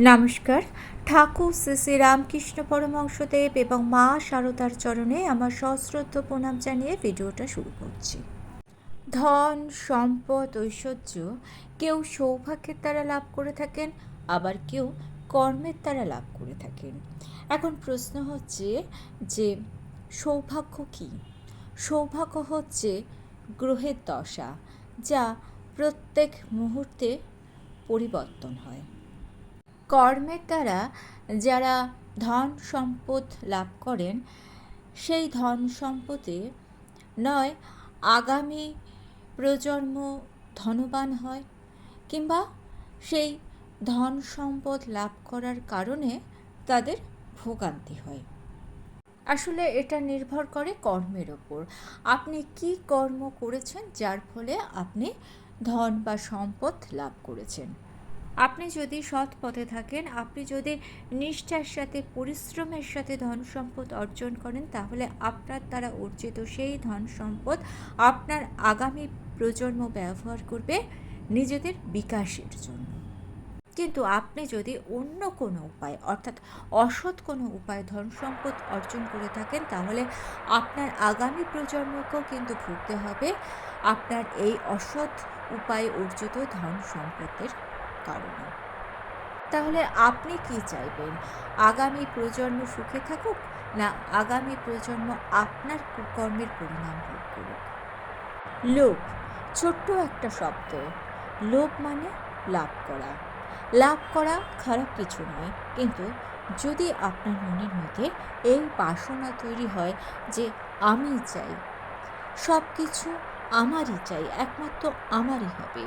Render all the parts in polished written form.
নমস্কার। ঠাকুর শ্রী শ্রী রামকৃষ্ণ পরমহংসদেব এবং মা শারদার চরণে আমার সশ্রদ্ধ প্রণাম জানিয়ে ভিডিওটা শুরু করছি। ধন, সম্পদ, ঐশ্বর্য কেউ সৌভাগ্যের দ্বারা লাভ করে থাকেন, আবার কেউ কর্মের দ্বারা লাভ করে থাকেন। এখন প্রশ্ন হচ্ছে যে সৌভাগ্য কী? সৌভাগ্য হচ্ছে গ্রহের দশা, যা প্রত্যেক মুহূর্তে পরিবর্তন হয়। কর্মের দ্বারা যারা ধন সম্পদ লাভ করেন, সেই ধন সম্পদে নয় আগামী প্রজন্ম ধনবান হয়, কিংবা সেই ধন সম্পদ লাভ করার কারণে তাদের ভোগান্তি হয়। আসলে এটা নির্ভর করে কর্মের ওপর। আপনি কি কর্ম করেছেন যার ফলে আপনি ধন বা সম্পদ লাভ করেছেন। আপনি যদি সৎ পথে থাকেন, আপনি যদি নিষ্ঠার সাথে পরিশ্রমের সাথে ধন সম্পদ অর্জন করেন, তাহলে আপনার দ্বারা অর্জিত সেই ধন সম্পদ আপনার আগামী প্রজন্ম ব্যবহার করবে নিজেদের বিকাশের জন্য। কিন্তু আপনি যদি অন্য কোনো উপায়, অর্থাৎ অসৎ কোনো উপায়ে ধন সম্পদ অর্জন করে থাকেন, তাহলে আপনার আগামী প্রজন্মকেও কিন্তু ভুগতে হবে আপনার এই অসৎ উপায়ে অর্জিত ধন সম্পদের কারণে। তাহলে আপনি কি চাইবেন? আগামী প্রজন্ম সুখে থাকুক, না আগামী প্রজন্ম আপনার কুকর্মের পরিণাম ভোগ করুক? লোভ ছোট্ট একটা শব্দ। লোভ মানে লাভ করা। লাভ করা খারাপ কিছু নয়, কিন্তু যদি আপনার মনের মধ্যে এই বাসনা তৈরি হয় যে আমি চাই, সব কিছু আমারই চাই, একমাত্র আমারই হবে,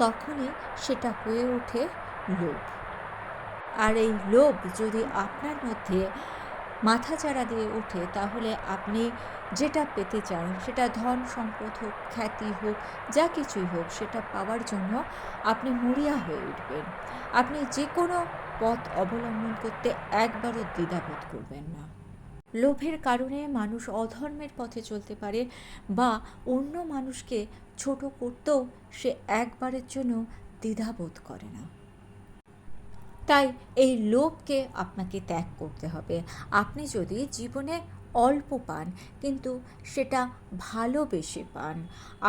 তখনই সেটা হয়ে ওঠে লোভ। আর এই লোভ যদি আপনার মধ্যে মাথাচাড়া দিয়ে ওঠে, তাহলে আপনি যেটা পেতে চান, সেটা ধন সম্পদ হোক, খ্যাতি হোক, যা কিছুই হোক, সেটা পাওয়ার জন্য আপনি মরিয়া হয়ে উঠবেন। আপনি যে কোনো পথ অবলম্বন করতে একবারও দ্বিধাবোধ করবেন না। লোভের কারণে মানুষ অধর্মের পথে চলতে পারে, বা অন্য মানুষকে ছোট করতেও সে একবারের জন্য দ্বিধাবোধ করে না। তাই এই লোভকে আপনাকে ত্যাগ করতে হবে। আপনি যদি জীবনে অল্প পান, কিন্তু সেটা ভালোবেসে পান,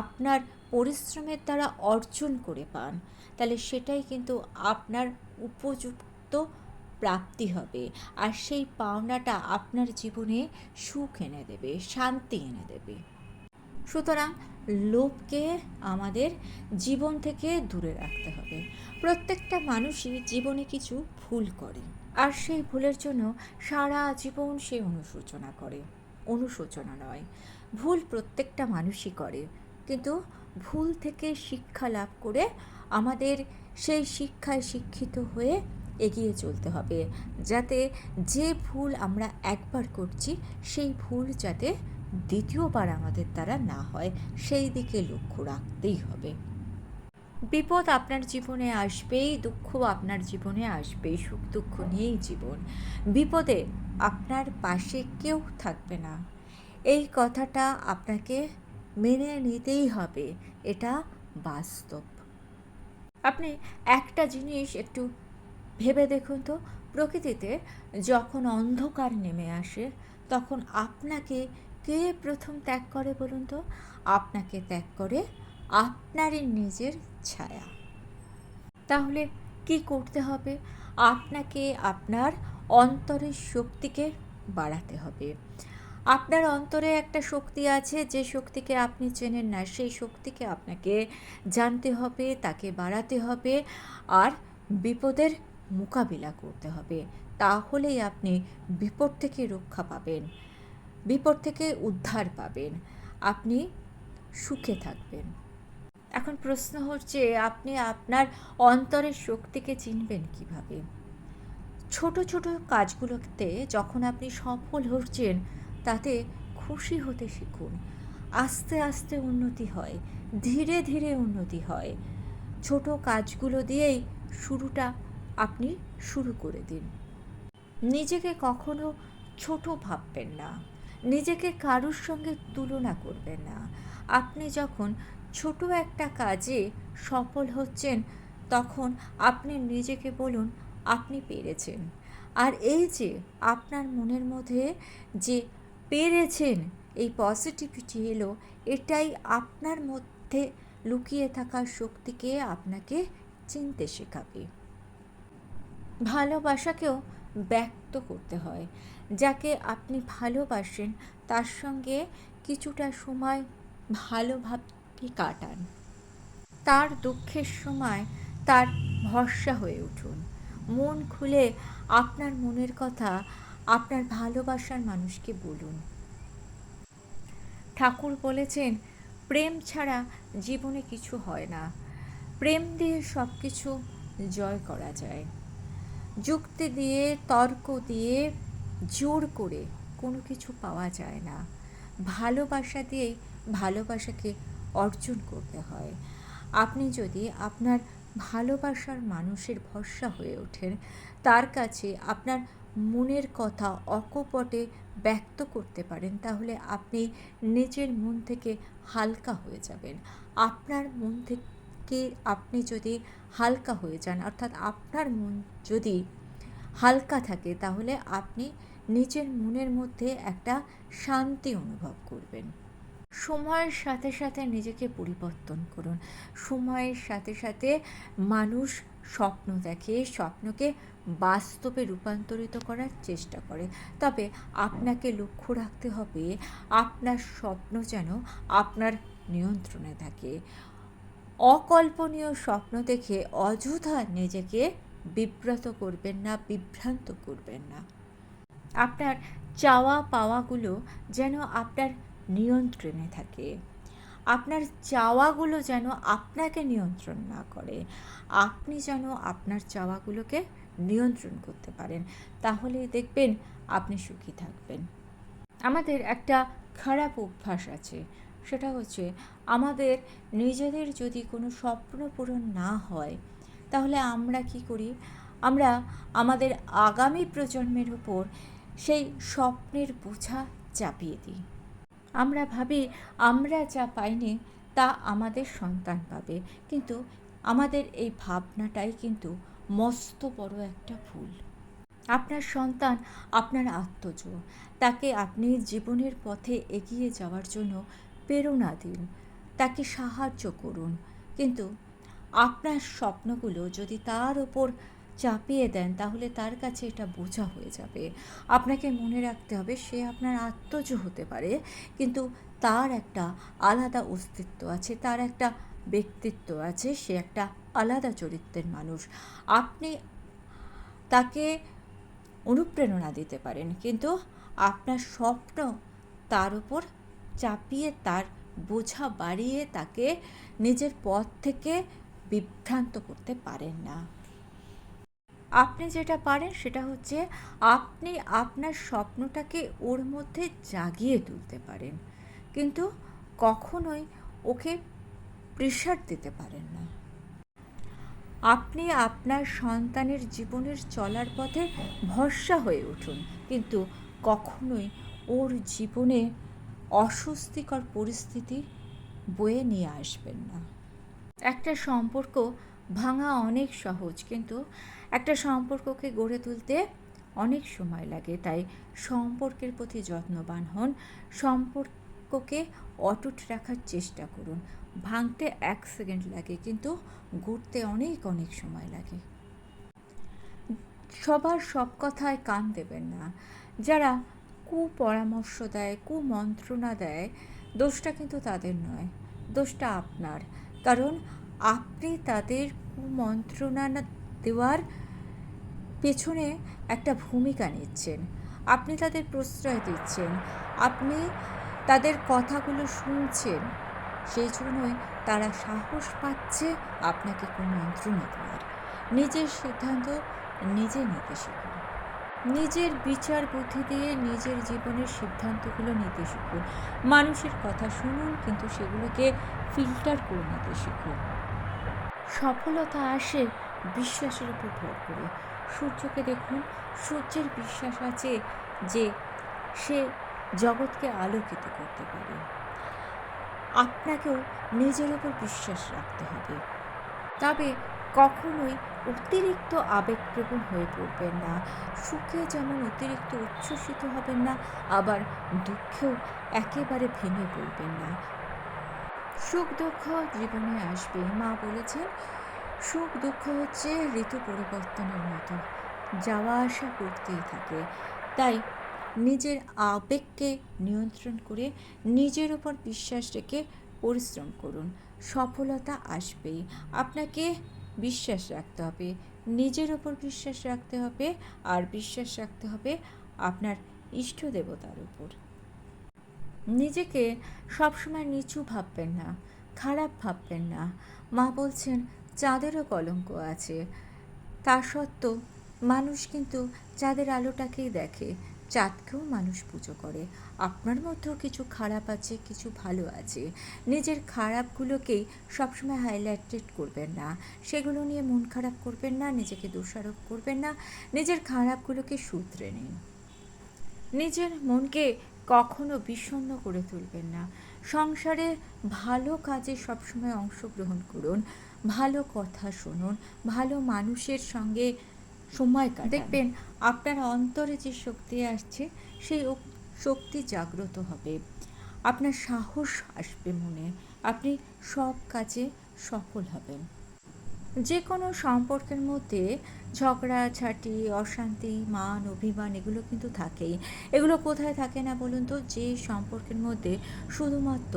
আপনার পরিশ্রমের দ্বারা অর্জন করে পান, তাহলে সেটাই কিন্তু আপনার উপযুক্ত প্রাপ্তি হবে। আর সেই পাওনাটা আপনার জীবনে সুখ এনে দেবে, শান্তি এনে দেবে। সুতরাং লোভকে আমাদের জীবন থেকে দূরে রাখতে হবে। প্রত্যেকটা মানুষই জীবনে কিছু ভুল করে, আর সেই ভুলের জন্য সারা জীবন সে অনুশোচনা করে। অনুশোচনা নয়, ভুল প্রত্যেকটা মানুষই করে, কিন্তু ভুল থেকে শিক্ষা লাভ করে আমাদের সেই শিক্ষায় শিক্ষিত হয়ে এগিয়ে চলতে হবে, যাতে যে ভুল আমরা একবার করছি, সেই ভুল যাতে দ্বিতীয়বার আমাদের দ্বারা না হয়, সেই দিকে লক্ষ্য রাখতেই হবে। বিপদ আপনার জীবনে আসবেই, দুঃখ আপনার জীবনে আসবেই, সুখ দুঃখ নিয়েই জীবন। বিপদে আপনার পাশে কেউ থাকবে না, এই কথাটা আপনাকে মেনে নিতেই হবে, এটা বাস্তব। আপনি একটা জিনিস একটু ভেবে দেখুন তো, প্রকৃতিতে যখন অন্ধকার নেমে আসে, তখন আপনাকে কে প্রথম ত্যাগ করে বলুন তো? আপনাকে ত্যাগ করে আপনারই নিজের ছায়া। তাহলে কি করতে হবে? আপনাকে আপনার অন্তরের শক্তিকে বাড়াতে হবে। আপনার অন্তরে একটা শক্তি আছে, যে শক্তিকে আপনি চেনেন না, সেই শক্তিকে আপনাকে জানতে হবে, তাকে বাড়াতে হবে, আর বিপদের মোকাবিলা করতে হবে। তাহলেই আপনি বিপদ থেকে রক্ষা পাবেন, বিপদ থেকে উদ্ধার পাবেন, আপনি সুখে থাকবেন। এখন প্রশ্ন হচ্ছে, আপনি আপনার অন্তরের শক্তিকে চিনবেন কিভাবে? ছোট ছোট কাজগুলোতে যখন আপনি সফল হচ্ছেন, তাতে খুশি হতে শিখুন। আস্তে আস্তে উন্নতি হয়, ধীরে ধীরে উন্নতি হয়। ছোট কাজগুলো দিয়েই শুরুটা আপনি শুরু করে দিন। নিজেকে কখনো ছোট ভাববেন না, নিজেকে কারুর সঙ্গে তুলনা করবেন না। আপনি যখন ছোট একটা কাজে সফল হচ্ছেন, তখন আপনি নিজেকে বলুন, আপনি পেরেছেন। আর এই যে আপনার মনের মধ্যে যে পেরেছেন এই পজিটিভিটি এলো, এটাই আপনার মধ্যে লুকিয়ে থাকা শক্তিকে আপনাকে চিনতে শেখাবে। ভালোবাসাকেও ব্যক্ত করতে হয়। যাকে আপনি ভালোবাসেন তার সঙ্গে কিছুটা সময় ভালোভাবে কাটান। তার দুঃখের সময় তার ভরসা হয়ে উঠুন। মন খুলে আপনার মনের কথা আপনার ভালোবাসার মানুষকে বলুন। ঠাকুর বলেছেন, প্রেম ছাড়া জীবনে কিছু হয় না। প্রেম দিয়ে সব কিছু জয় করা যায়। যুক্তি দিয়ে, তর্ক দিয়ে, জোর করে কোনো কিছু পাওয়া যায় না। ভালোবাসা দিয়েই ভালোবাসাকে অর্জন করতে হয়। আপনি যদি আপনার ভালোবাসার মানুষের ভরসা হয়ে ওঠেন, তার কাছে আপনার মনের কথা অকপটে ব্যক্ত করতে পারেন, তাহলে আপনি নিজের মন থেকে হালকা হয়ে যাবেন। আপনার মন থেকে আপনি যদি হালকা হয়ে যান, অর্থাৎ আপনার মন যদি হালকা থাকে, তাহলে আপনি নিজের মনের মধ্যে একটা শান্তি অনুভব করবেন। সময়ের সাথে সাথে নিজেকে পরিবর্তন করুন। সময়ের সাথে সাথে মানুষ স্বপ্ন দেখে, স্বপ্নকে বাস্তবে রূপান্তরিত করার চেষ্টা করে। তবে আপনাকে লক্ষ্য রাখতে হবে আপনার স্বপ্ন যেন আপনার নিয়ন্ত্রণে থাকে। অকল্পনীয় স্বপ্ন দেখে অযথা নিজেকে বিব্রত করবেন না, বিভ্রান্ত করবেন না। আপনার চাওয়া পাওয়াগুলো যেন আপনার নিয়ন্ত্রণে থাকে। আপনার চাওয়াগুলো যেন আপনাকে নিয়ন্ত্রণ না করে। আপনি যেন আপনার চাওয়াগুলোকে নিয়ন্ত্রণ করতে পারেন, তাহলেই দেখবেন আপনি সুখী থাকবেন। আমাদের একটা খারাপ অভ্যাস আছে, সেটা হচ্ছে আমাদের নিজেদের যদি কোনো স্বপ্ন পূরণ না হয়, তাহলে আমরা কি করি? আমরা আমাদের আগামী প্রজন্মের উপর সেই স্বপ্নের বোঝা চাপিয়ে দিই। আমরা ভাবি আমরা যা পাইনি তা আমাদের সন্তান পাবে, কিন্তু আমাদের এই ভাবনাটাই কিন্তু মস্ত বড় একটা ভুল। আপনার সন্তান আপনার আত্মজ। তাকে আপনি জীবনের পথে এগিয়ে যাওয়ার জন্য প্রেরণা দিন, তাকে সাহায্য করুন, কিন্তু আপনার স্বপ্নগুলো যদি তার ওপর চাপিয়ে দেন, তাহলে তার কাছে এটা বোঝা হয়ে যাবে। আপনাকে মনে রাখতে হবে, সে আপনার আত্মজ হতে পারে, কিন্তু তার একটা আলাদা অস্তিত্ব আছে, তার একটা ব্যক্তিত্ব আছে, সে একটা আলাদা চরিত্রের মানুষ। আপনি তাকে অনুপ্রেরণা দিতে পারেন, কিন্তু আপনার স্বপ্ন তার উপর চাপিয়ে, তার বোঝা বাড়িয়ে তাকে নিজের পথ থেকে বিভ্রান্ত করতে পারেন না। আপনি যেটা পারেন সেটা হচ্ছে আপনি আপনার স্বপ্নটাকে ওর মধ্যে জাগিয়ে তুলতে পারেন, কিন্তু কখনোই ওকে প্রেশার দিতে পারেন না। আপনি আপনার সন্তানের জীবনের চলার পথে ভরসা হয়ে উঠুন, কিন্তু কখনোই ওর জীবনে অস্বস্তিকর পরিস্থিতি বয়ে নিয়ে আসবেন না। একটা সম্পর্ক ভাঙা অনেক সহজ, কিন্তু একটা সম্পর্ককে গড়ে তুলতে অনেক সময় লাগে। তাই সম্পর্কের প্রতি যত্নবান হন, সম্পর্ককে অটুট রাখার চেষ্টা করুন। ভাঙতে 1 সেকেন্ড লাগে, কিন্তু গড়তে অনেক অনেক সময় লাগে। সবার সব কথায় কান দেবেন না। যারা কুপরামর্শ দেয়, কুমন্ত্রণা দেয়, দোষটা কিন্তু তাদের নয়, দোষটা আপনার। কারণ আপনি তাদের কুমন্ত্রণা দেওয়ার পেছনে একটা ভূমিকা নিচ্ছেন, আপনি তাদের প্রশ্রয় দিচ্ছেন, আপনি তাদের কথাগুলো শুনছেন, সেই জন্যই তারা সাহস পাচ্ছে আপনাকে কুমন্ত্রণা দেওয়ার। নিজের সিদ্ধান্ত নিজে নিতে শিখুন। নিজের বিচার বুদ্ধি দিয়ে নিজের জীবনের সিদ্ধান্তগুলো নিতে শিখুন। মানুষের কথা শুনুন, কিন্তু সেগুলোকে ফিল্টার করে নিতে শিখুন। সফলতা আসে বিশ্বাসের উপর ভর করে। সূর্যকে দেখুন, সূর্যের বিশ্বাস আছে যে সে জগৎকে আলোকিত করতে পারে। আপনাকেও নিজের উপর বিশ্বাস রাখতে হবে, তবে কখনোই অতিরিক্ত আবেগপ্রবণ হয়ে পড়বেন না। সুখে যেমন অতিরিক্ত উচ্ছ্বসিত হবেন না, আবার দুঃখেও একেবারে ভেঙে পড়বেন না। সুখ দুঃখ জীবনে আসবে। মা বলেছেন, সুখ দুঃখ হচ্ছে ঋতু পরিবর্তনের মতো, যাওয়া আসা করতেই থাকে। তাই নিজের আবেগকে নিয়ন্ত্রণ করে নিজের ওপর বিশ্বাস রেখে পরিশ্রম করুন। সফলতা আসবেই। আপনাকে বিশ্বাস রাখতে হবে, নিজের ওপর বিশ্বাস রাখতে হবে, আর বিশ্বাস রাখতে হবে আপনার ইষ্ট দেবতার উপর। নিজেকে সবসময় নিচু ভাববেন না, খারাপ ভাববেন না। মা বলছেন, চাঁদেরও কলঙ্ক আছে। তা সত্ত্বেও মানুষ কিন্তু চাঁদের আলোটাকেই দেখে, চাঁদকেও মানুষ পুজো করে। আপনার মধ্যেও কিছু খারাপ আছে, কিছু ভালো আছে। নিজের খারাপগুলোকেই সবসময় হাইলাইটেড করবেন না, সেগুলো নিয়ে মন খারাপ করবেন না, নিজেকে দোষারোপ করবেন না। নিজের খারাপগুলোকে শুধরে নিন। নিজের মনকে কখনো বিষণ্ণ করে তুলবেন না। সংসারে ভালো কাজে সবসময় অংশগ্রহণ করুন, ভালো কথা শুনুন, ভালো মানুষের সঙ্গে সময় কাটান। দেখবেন আপনার অন্তরে যে শক্তি আসছে, সেই শক্তি জাগ্রত হবে। আপনার সাহস আসবে মনে, আপনি সব কাজে সফল হবেন। যে কোনো সম্পর্কের মধ্যে ঝগড়াঝাটি, অশান্তি, মান অভিমান এগুলো কিন্তু থাকেই। এগুলো কোথায় থাকে না বলুন তো? যে সম্পর্কের মধ্যে শুধুমাত্র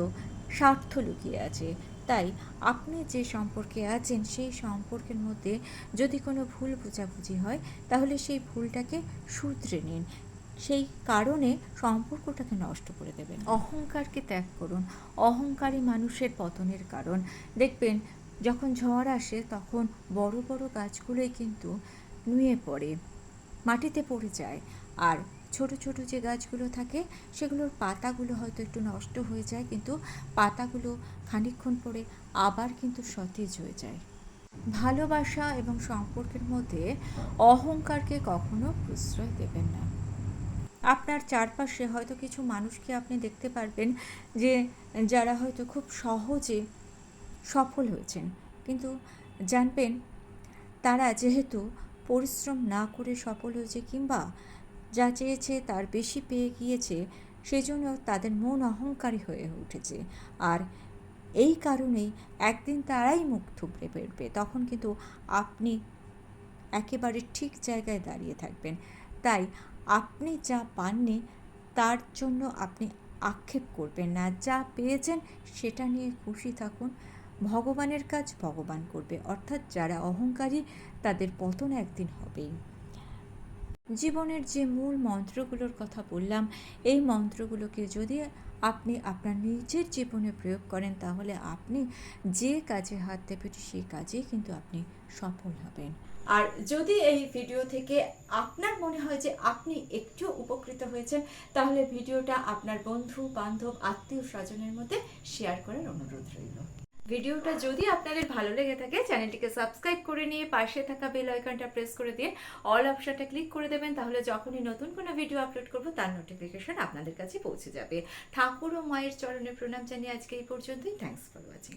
স্বার্থ লুকিয়ে আছে। তাই আপনি যে সম্পর্কে আছেন, সেই সম্পর্কের মধ্যে যদি কোনো ভুল বোঝাবুঝি হয়, তাহলে সেই ভুলটাকে শুধরে নিন। সেই কারণে সম্পর্কটাকে নষ্ট করে দেবেন। অহংকারকে ত্যাগ করুন। অহংকারী মানুষের পতনের কারণ। দেখবেন যখন ঝড় আসে, তখন বড় বড় গাছগুলোই কিন্তু নুয়ে পড়ে, মাটিতে পড়ে যায়। আর ছোট ছোট যে গাছগুলো থাকে, সেগুলোর পাতাগুলো হয়তো একটু নষ্ট হয়ে যায়, কিন্তু পাতাগুলো খানিকক্ষণ পরে আবার কিন্তু সতেজ হয়ে যায়। ভালোবাসা এবং সম্পর্কের মধ্যে অহংকারকে কখনো প্রশ্রয় দেবেন না। আপনার চারপাশে হয়তো কিছু মানুষকে আপনি দেখতে পারবেন যে যারা হয়তো খুব সহজে সফল হয়েছেন, কিন্তু জানবেন তারা যেহেতু পরিশ্রম না করে সফল হয়েছে, কিংবা যা চেয়েছে তার বেশি পেয়ে গিয়েছে, সেজন্য তাদের মন অহংকারী হয়ে উঠেছে। আর এই কারণেই একদিন তারাই মুখ থুবড়ে পড়বে, তখন কিন্তু আপনি একেবারে ঠিক জায়গায় দাঁড়িয়ে থাকবেন। তাই আপনি যা পাননি তার জন্য আপনি আক্ষেপ করবেন না। যা পেয়েছেন সেটা নিয়ে খুশি থাকুন। ভগবানের কাজ ভগবান করবে। অর্থাৎ যারা অহংকারী, তাদের পতন একদিন হবেই। জীবনের যে মূল মন্ত্রগুলোর কথা বললাম, এই মন্ত্রগুলোকে যদি আপনি আপনার নিজের জীবনে প্রয়োগ করেন, তাহলে আপনি যে কাজে হাত দেবেন সেই কাজেই কিন্তু আপনি সফল হবেন। আর যদি এই ভিডিও থেকে আপনার মনে হয় যে আপনি একটু উপকৃত হয়েছেন, তাহলে ভিডিওটা আপনার বন্ধু বান্ধব আত্মীয় স্বজনের মধ্যে শেয়ার করার অনুরোধ রইল। ভিডিওটা যদি আপনাদের ভালো লেগে থাকে, চ্যানেলটিকে সাবস্ক্রাইব করে নিয়ে পাশে থাকা বেল আইকনটা প্রেস করে দিয়ে অল অপশনটা ক্লিক করে দেবেন। তাহলে যখনই নতুন কোনো ভিডিও আপলোড করব, তার নোটিফিকেশন আপনাদের কাছে পৌঁছে যাবে। ঠাকুর ও মায়ের চরণে প্রণাম জানিয়ে আজকে এই পর্যন্তই। Thanks for watching.